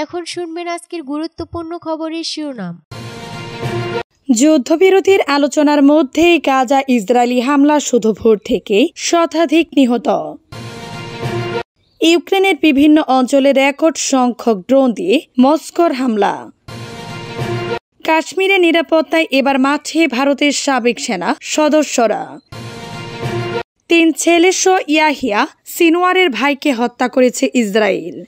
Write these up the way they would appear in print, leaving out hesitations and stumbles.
এখন শুনবেন আজকের গুরুত্বপূর্ণ খবরের শিরোনাম। যুদ্ধবিরতির আলোচনার মধ্যেই গাজা ইসরায়েলি হামলা শুধু ভোর থেকে শতাধিক নিহত। ইউক্রেনের বিভিন্ন অঞ্চলে রেকর্ড সংখ্যক ড্রোন দিয়ে মস্কোর হামলা। কাশ্মীরের নিরাপত্তায় এবার মাঠে ভারতের সাবেক সেনা সদস্যরা। 3 ছেলেসহ ইয়াহিয়া সিনওয়ারের ভাইকে হত্যা করেছে ইসরায়েল।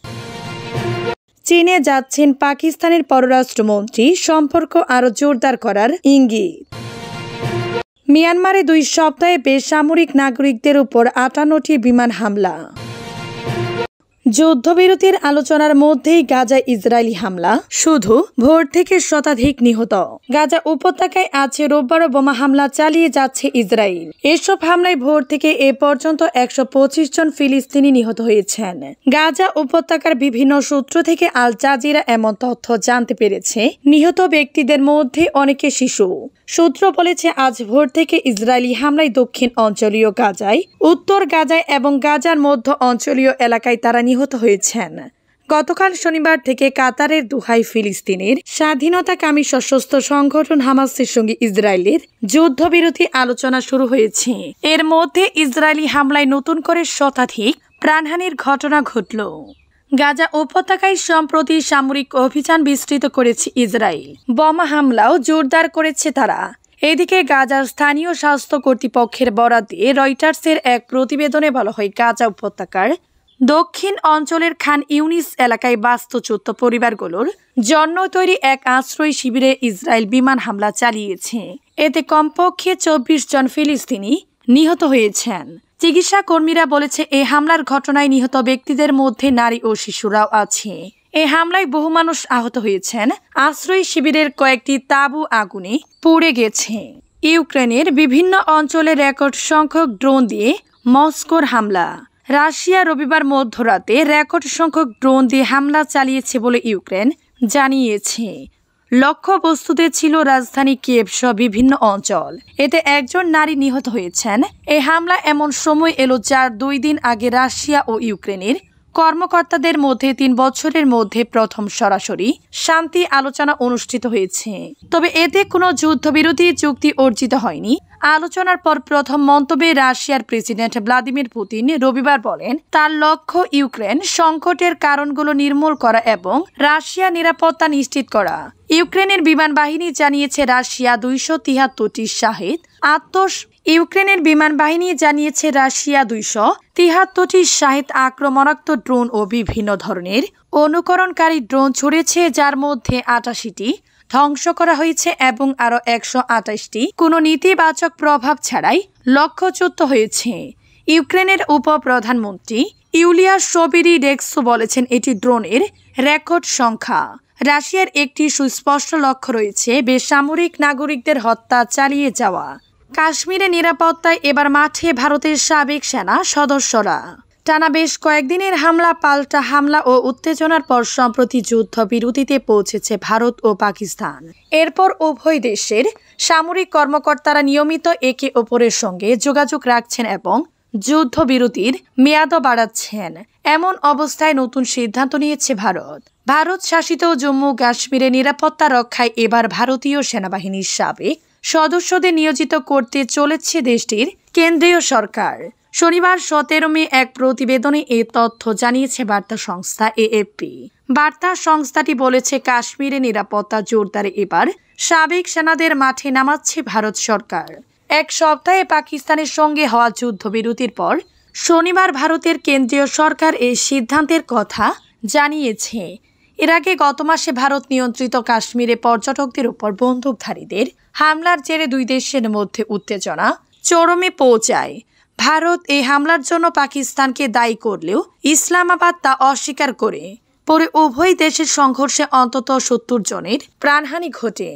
চীনে যাচ্ছেন পাকিস্তানের পররাষ্ট্রমন্ত্রী, সম্পর্ক আরও জোরদার করার ইঙ্গিত। মিয়ানমারে 2 সপ্তাহে বেসামরিক নাগরিকদের উপর 58টি বিমান হামলা। যুদ্ধবিরতির আলোচনার মধ্যেই গাজা ইসরায়েলি হামলা শুধু ভোর থেকে শতাধিক নিহত। গাজা উপত্যকায় আজ রোববারও বোমা হামলা চালিয়ে যাচ্ছে ইসরায়েল। এসব হামলায় ভোর থেকে এ পর্যন্ত 125 জন ফিলিস্তিনি নিহত হয়েছেন। গাজা উপত্যকার বিভিন্ন সূত্র থেকে আল জাজিরা এমন তথ্য জানতে পেরেছে, নিহত ব্যক্তিদের মধ্যে অনেকে শিশু। সূত্র বলেছে, আজ ভোর থেকে ইসরায়েলি হামলায় দক্ষিণ অঞ্চলীয় গাজায়, উত্তর গাজায় এবং গাজার মধ্য অঞ্চলীয় এলাকায় তারা নিহত হয়েছেন। গতকাল শনিবার থেকে কাতারের দোহায় ফিলিস্তিনের স্বাধীনতাকামী সশস্ত্র সংগঠন হামাসের সঙ্গে ইসরায়েলের যুদ্ধবিরতি আলোচনা শুরু হয়েছে। এর মধ্যে ইসরায়েলি হামলায় নতুন করে শতাধিক প্রাণহানির ঘটনা ঘটল। গাজা উপত্যকায় সম্প্রতি সামরিক অভিযান বিস্তৃত করেছে ইসরায়েল। বোমা হামলাও জোরদার করেছে তারা। এদিকে গাজার স্থানীয় স্বাস্থ্য কর্তৃপক্ষের বরাত দিয়ে রয়টার্সের এক প্রতিবেদনে বলা হয়, গাজা উপত্যকার দক্ষিণ অঞ্চলের খান ইউনিস এলাকায় বাস্তুচ্যুত পরিবারগুলোর জন্য তৈরি এক আশ্রয় শিবিরে ইসরায়েল বিমান হামলা চালিয়েছে। এতে কমপক্ষে 24 জন ফিলিস্তিনি নিহত হয়েছেন। চিকিৎসা কর্মীরা বলেছে, এই হামলার ঘটনায় নিহত ব্যক্তিদের মধ্যে নারী ও শিশুরাও আছে। এই হামলায় বহু মানুষ আহত হয়েছেন। আশ্রয় শিবিরের কয়েকটি তাঁবু আগুনে পুড়ে গেছে। ইউক্রেনের বিভিন্ন অঞ্চলে রেকর্ড সংখ্যক ড্রোন দিয়ে মস্কোর হামলা। রাশিয়া রবিবার মধ্যরাতে রেকর্ড সংখ্যক ড্রোন দিয়ে হামলা চালিয়েছে বলে ইউক্রেন জানিয়েছে। লক্ষ্যবস্তুতে ছিল রাজধানী কিয়েভ সহ বিভিন্ন অঞ্চল। এতে একজন নারী নিহত হয়েছেন। এই হামলা এমন সময় এলো যার 2 দিন আগে রাশিয়া ও ইউক্রেনের কর্মকর্তাদের মধ্যে 3 বছরের মধ্যে প্রথম সরাসরি শান্তি আলোচনা অনুষ্ঠিত হয়েছে। তবে এতে কোনো যুদ্ধবিরতি চুক্তি অর্জিত হয়নি। আলোচনার পর প্রথম মন্তব্যে রাশিয়ার প্রেসিডেন্ট ভ্লাদিমির পুতিন রবিবার বলেন, তার লক্ষ্য ইউক্রেন সংকটের কারণগুলো নির্মূল করা এবং রাশিয়া নিরাপত্তা নিশ্চিত করা। ইউক্রেনের বিমান বাহিনী জানিয়েছে রাশিয়া 273টি শাহেদ আক্রমণাত্মক ড্রোন ও বিভিন্ন ধরনের অনুকরণকারী ড্রোন ছুড়েছে, যার মধ্যে 88টি ধ্বংস করা হয়েছে এবং আরও 128টি কোনো নেতিবাচক প্রভাব ছাড়াই লক্ষ্যচ্যুত হয়েছে। ইউক্রেনের উপপ্রধানমন্ত্রী ইউলিয়া সোবিরিডেক্সো বলেছেন, এটি ড্রোনের রেকর্ড সংখ্যা। রাশিয়ার একটি সুস্পষ্ট লক্ষ্য রয়েছে, বেসামরিক নাগরিকদের হত্যা চালিয়ে যাওয়া। কাশ্মীরে নিরাপত্তায় এবার মাঠে ভারতের সাবেক সেনা সদস্যরা। টানা বেশ কয়েকদিনের হামলা পাল্টা হামলা ও উত্তেজনার পর সম্প্রতি যুদ্ধবিরতিতে পৌঁছেছে ভারত ও পাকিস্তান। এরপর উভয় দেশের সামরিক কর্মকর্তারা নিয়মিত একে অপরের সঙ্গে যোগাযোগ রাখছেন এবং যুদ্ধবিরতির মেয়াদও বাড়াচ্ছেন। এমন অবস্থায় নতুন সিদ্ধান্ত নিয়েছে ভারত শাসিত জম্মু কাশ্মীরে নিরাপত্তা রক্ষায় এবার ভারতীয় সেনাবাহিনীর সাবেক সদস্যদের নিয়োজিত করতে চলেছে দেশটির কেন্দ্রীয় সরকার। শনিবার 17 মে এক প্রতিবেদনে এ তথ্য জানিয়েছে বার্তা সংস্থা AFP। বার্তা সংস্থাটি বলেছে, কাশ্মীরে নিরাপত্তা জোরদারে এবার সাবেক সেনাদের মাঠে নামাচ্ছে ভারত সরকার। এক সপ্তাহে পাকিস্তানের সঙ্গে হওয়া যুদ্ধবিরতির পর শনিবার ভারতের কেন্দ্রীয় সরকার এই সিদ্ধান্তের কথা জানিয়েছে। এর আগে গত মাসে ভারত নিয়ন্ত্রিত কাশ্মীরে পর্যটকদের উপর বন্দুকধারীদের হামলার জেরে 2 দেশের মধ্যে উত্তেজনা চরমে পৌঁছায়। ভারত এই হামলার জন্য পাকিস্তানকে দায়ী করলেও ইসলামাবাদ তা অস্বীকার করে। পরে উভয় দেশের সংঘর্ষে অন্তত 70 জনের প্রাণহানি ঘটে।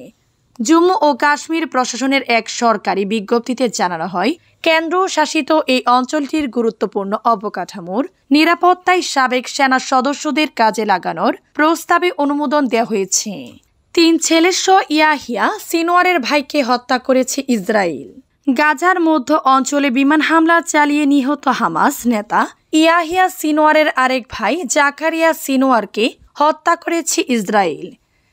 জম্মু ও কাশ্মীর প্রশাসনের এক সরকারি বিজ্ঞপ্তিতে জানানো হয়, কেন্দ্র শাসিত এই অঞ্চলটির গুরুত্বপূর্ণ অবকাঠামোর নিরাপত্তায় সাবেক সেনা সদস্যদের কাজে লাগানোর প্রস্তাবে অনুমোদন দেওয়া হয়েছে। 3 ছেলেসহ ইয়াহিয়া সিনওয়ারের ভাইকে হত্যা করেছে ইসরায়েল। গাজার মধ্য অঞ্চলে বিমান হামলা চালিয়ে নিহত হামাস নেতা ইয়াহিয়া সিনওয়ারের আরেক ভাই জাকারিয়া সিনওয়ারকে হত্যা করেছে ইসরায়েল।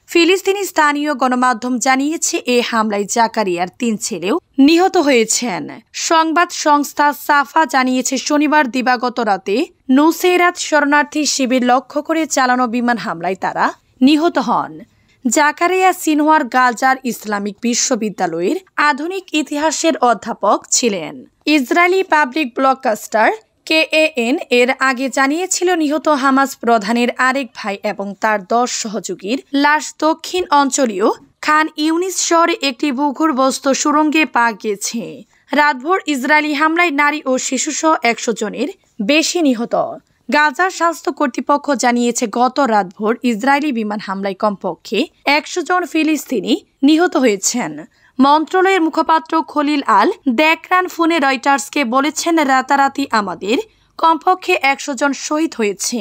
ফিলিস্তিনি স্থানীয় গণমাধ্যম জানিয়েছে এই হামলায় জাকারিয়ার 3 ছেলেও নিহত হয়েছেন। সংবাদ সংস্থা সাফা জানিয়েছে শনিবার দিবাগত রাতে নুসেরাত শরণার্থী শিবির লক্ষ্য করে চালানো বিমান হামলায় তারা নিহত হন। জাকারিয়া সিনওয়ার গাজার ইসলামিক বিশ্ববিদ্যালয়ের আধুনিক ইতিহাসের অধ্যাপক ছিলেন। ইসরায়েলি পাবলিক ব্রডকাস্টার KAN এর আগে জানিয়েছিল নিহত হামাস প্রধানের আরেক ভাই এবং তার 10 সহযোগীর লাশ দক্ষিণ অঞ্চলীয় খান ইউনিস শহরে একটি ভূগর্ভস্থ সুড়ঙ্গে পাওয়া গেছে। রাতভর ইসরায়েলি হামলায় নারী ও শিশুসহ 100 জনের বেশি নিহত। গাজার স্বাস্থ্য কর্তৃপক্ষ জানিয়েছে গত রাতভর ইসরায়েলি বিমান হামলায় কমপক্ষে 100 জন ফিলিস্তিনি নিহত হয়েছেন। মন্ত্রণালয়ের মুখপাত্র খলিল আল দেখরান ফোনে রয়টার্সকে বলেছেন, রাতারাতি আমাদের কমপক্ষে 100 জন শহীদ হয়েছে।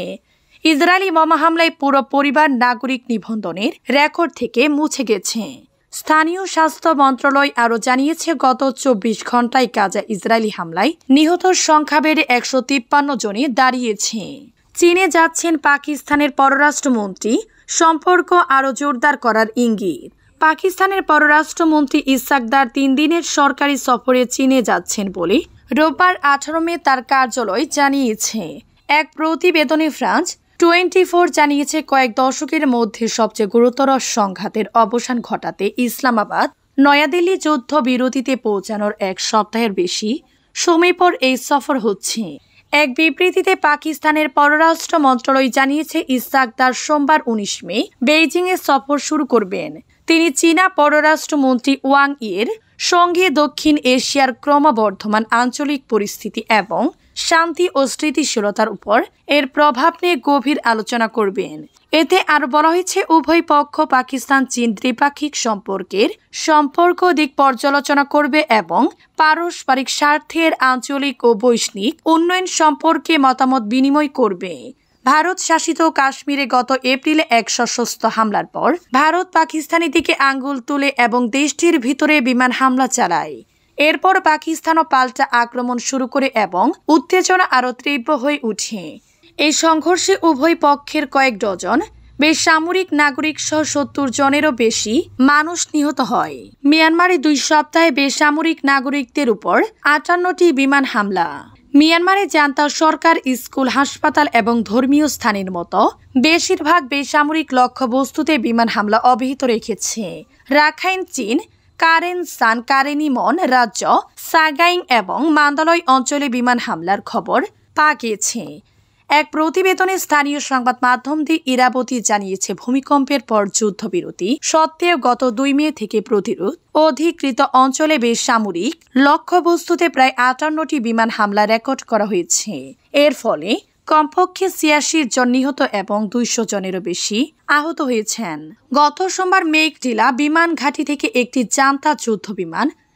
ইসরায়েলি বোমা হামলায় পুরো পরিবার নাগরিক নিবন্ধনের রেকর্ড থেকে মুছে গেছে। স্থানীয় স্বাস্থ্য মন্ত্রণালয় আরও জানিয়েছে গত 24 ঘন্টায় গাজা ইসরায়েলি হামলায় নিহতর সংখ্যা বেড়ে 153 জনে দাঁড়িয়েছে। চীনে যাচ্ছেন পাকিস্তানের পররাষ্ট্রমন্ত্রী, সম্পর্ক আরও জোরদার করার ইঙ্গিত। পাকিস্তানের পররাষ্ট্রমন্ত্রী ইসাকদার 3 দিনের সরকারি সফরে চীনে যাচ্ছেন বলে রোববার 18 মে তার কার্যালয় জানিয়েছে। এক প্রতিবেদনে ফ্রান্স 24 জানিয়েছে কয়েক দশকের মধ্যে সবচেয়ে গুরুতর সংঘাতের অবসান ঘটাতে ইসলামাবাদ নয়াদিল্লি যুদ্ধ বিরতিতে পৌঁছানোর 1 সপ্তাহের বেশি সময় পর এই সফর হচ্ছে। এক বিবৃতিতে পাকিস্তানের পররাষ্ট্র মন্ত্রণালয় জানিয়েছে ইসাকদার সোমবার 19 মে বেইজিংয়ে সফর শুরু করবেন। তিনি চীনা পররাষ্ট্রমন্ত্রী ওয়াং ইয়ের সঙ্গে দক্ষিণ এশিয়ার ক্রমবর্ধমান আঞ্চলিক পরিস্থিতি এবং শান্তি ও স্থিতিশীলতার উপর এর প্রভাব নিয়ে গভীর আলোচনা করবেন। এতে আরও বলা হয়েছে উভয় পক্ষ পাকিস্তান চীন দ্বিপাক্ষিক সম্পর্ক দিক পর্যালোচনা করবে এবং পারস্পরিক স্বার্থের আঞ্চলিক ও বৈশ্বিক উন্নয়ন সম্পর্কে মতামত বিনিময় করবে। ভারত শাসিত কাশ্মীরে গত এপ্রিলে এক সশস্ত্র হামলার পর ভারত পাকিস্তানের দিকে আঙ্গুল তুলে এবং দেশটির ভিতরে বিমান হামলা চালায়। এরপর পাকিস্তানও পাল্টা আক্রমণ শুরু করে এবং উত্তেজনা আরও তীব্র হয়ে ওঠে। এই সংঘর্ষে উভয় পক্ষের কয়েক ডজন বেসামরিক নাগরিক সহ 70 জনেরও বেশি মানুষ নিহত হয়। মিয়ানমারে 2 সপ্তাহে বেসামরিক নাগরিকদের উপর 58টি বিমান হামলা। মিয়ানমারে জান্তা সরকার স্কুল, হাসপাতাল এবং ধর্মীয় স্থানের মতো বেশিরভাগ বেসামরিক লক্ষ্যবস্তুতে বিমান হামলা অব্যাহত রেখেছে। রাখাইন চীন কারেন সান কারেনিমন রাজ্য সাগাইং এবং মান্দালয় অঞ্চলে বিমান হামলার খবর পাওয়া গেছে। এক প্রতিবেদনে স্থানীয় সংবাদ মাধ্যম দি ইরাবতী জানিয়েছে ভূমিকম্পের পর যুদ্ধবিরতি সত্ত্বেও গত 2 মে থেকে প্রতিরোধ অধিকৃত অঞ্চলে বেসামরিক লক্ষ্যবস্তুতে প্রায় 58টি বিমান হামলা রেকর্ড করা হয়েছে। এর ফলে কমপক্ষে 86 জন নিহত এবং 200 জনেরও বেশি আহত হয়েছেন। গত সোমবার মেঘডিলা বিমান ঘাঁটি থেকে একটি জান্তা যুদ্ধ বিমান